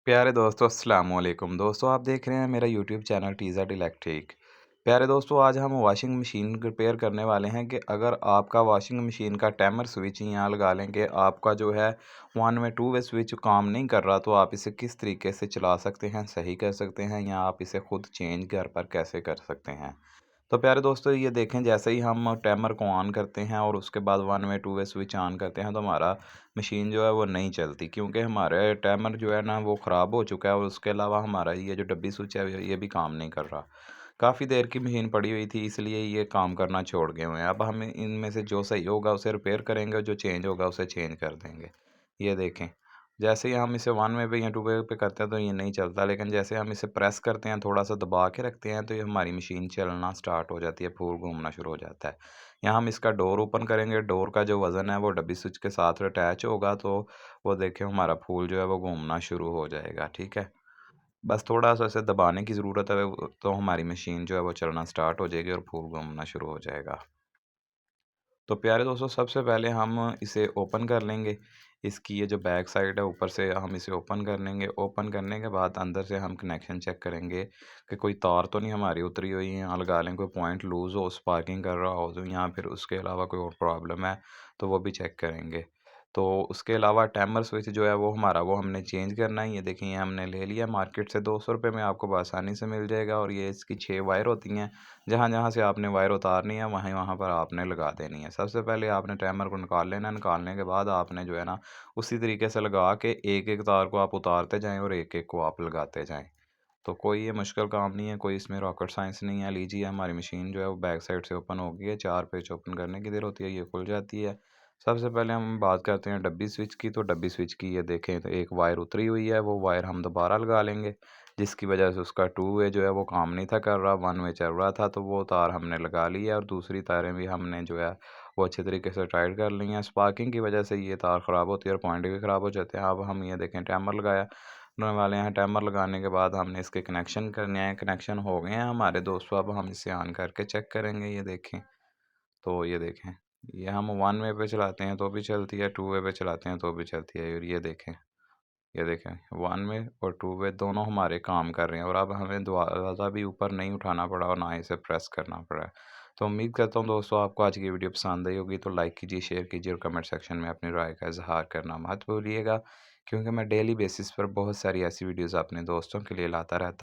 प्यारे दोस्तों अस्सलाम वालेकुम दोस्तों, आप देख रहे हैं मेरा यूट्यूब चैनल टीज़ेड इलेक्ट्रिक। प्यारे दोस्तों, आज हम वॉशिंग मशीन रिपेयर करने वाले हैं कि अगर आपका वॉशिंग मशीन का टाइमर स्विच यहाँ लगा लें कि आपका जो है one way two way switch काम नहीं कर रहा, तो आप इसे किस तरीके से चला सकते हैं, सही कर सकते हैं, या आप इसे खुद चेंज घर पर कैसे कर सकते हैं। तो प्यारे दोस्तों, ये देखें, जैसे ही हम टाइमर को ऑन करते हैं और उसके बाद one way two way switch on करते हैं, तो हमारा मशीन जो है वो नहीं चलती, क्योंकि हमारे टाइमर जो है ना वो ख़राब हो चुका है, और उसके अलावा हमारा ये जो डब्बी स्विच है ये भी काम नहीं कर रहा। काफ़ी देर की मशीन पड़ी हुई थी, इसलिए ये काम करना छोड़ गए हुए हैं। अब हम इनमें से जो सही होगा उसे रिपेयर करेंगे, जो चेंज होगा उसे चेंज कर देंगे। ये देखें, जैसे ही हम इसे वन वे पे या टू वे पे करते हैं तो ये नहीं चलता, लेकिन जैसे हम इसे प्रेस करते हैं, थोड़ा सा दबा के रखते हैं, तो ये हमारी मशीन चलना स्टार्ट हो जाती है, फूल घूमना शुरू हो जाता है। यहाँ हम इसका डोर ओपन करेंगे, डोर का जो वज़न है वो डब्बी स्विच के साथ अटैच होगा, तो वो देखें हमारा फूल जो है वो घूमना शुरू हो जाएगा, ठीक है। बस थोड़ा-सा इसे दबाने की ज़रूरत है, तो हमारी मशीन जो है वो चलना स्टार्ट हो जाएगी और फूल घूमना शुरू हो जाएगा। तो प्यारे दोस्तों, सबसे पहले हम इसे ओपन कर लेंगे। इसकी ये जो बैक साइड है ऊपर से हम इसे ओपन कर लेंगे। ओपन करने के बाद अंदर से हम कनेक्शन चेक करेंगे कि कोई तार तो नहीं हमारी उतरी हुई है। यहाँ लगा लें कोई पॉइंट लूज़ हो, स्पार्किंग कर रहा हो, तो यहाँ फिर उसके अलावा कोई और प्रॉब्लम है तो वो भी चेक करेंगे। तो उसके अलावा टाइमर स्विच जो है वो हमारा वो हमने चेंज करना है। ये देखिए, ये हमने ले लिया मार्केट से, ₹200 में आपको बआसानी से मिल जाएगा, और ये इसकी 6 वायर होती हैं। जहाँ-जहाँ से आपने वायर उतारनी है वहाँ-वहाँ पर आपने लगा देनी है। सबसे पहले आपने टाइमर को निकाल लेना है, निकालने के बाद आपने जो है ना उसी तरीके से लगा के एक-एक तार को आप उतारते जाएँ और एक-एक को आप लगाते जाएँ। तो कोई ये मुश्किल काम नहीं है, कोई इसमें रॉकेट साइंस नहीं है। लीजिए, हमारी मशीन जो है वो बैक साइड से ओपन हो गई है। 4 पेच ओपन करने की देर होती है, ये खुल जाती है। सबसे पहले हम बात करते हैं डब्बी स्विच की, तो डब्बी स्विच की ये देखें तो एक वायर उतरी हुई है, वो वायर हम दोबारा लगा लेंगे, जिसकी वजह से उसका टू वे जो है वो काम नहीं था कर रहा, वन वे चल रहा था, तो वो तार हमने लगा ली है, और दूसरी तारें भी हमने जो है वो अच्छे तरीके से टाइट कर ली हैं। स्पार्किंग की वजह से ये तार ख़राब होती है और पॉइंट भी ख़राब हो जाते हैं। अब हम ये देखें टाइमर लगाया ने वाले हैं। टाइमर लगाने के बाद हमने इसके कनेक्शन करने हैं। कनेक्शन हो गए हैं हमारे दोस्तों, अब हम इसे ऑन करके चेक करेंगे। ये देखें, तो ये देखें, ये हम वन वे पे चलाते हैं तो भी चलती है, टू वे पे चलाते हैं तो भी चलती है। और ये देखें, वन वे और टू वे दोनों हमारे काम कर रहे हैं, और अब हमें ज़्यादा भी ऊपर नहीं उठाना पड़ा और ना इसे प्रेस करना पड़ा है। तो उम्मीद करता हूँ दोस्तों आपको आज की वीडियो पसंद आई होगी, तो लाइक कीजिए, शेयर कीजिए और कमेंट सेक्शन में अपनी राय का इज़हार करना मत भूलिएगा, क्योंकि मैं डेली बेसिस पर बहुत सारी ऐसी वीडियोज़ अपने दोस्तों के लिए लाता रहता हूँ।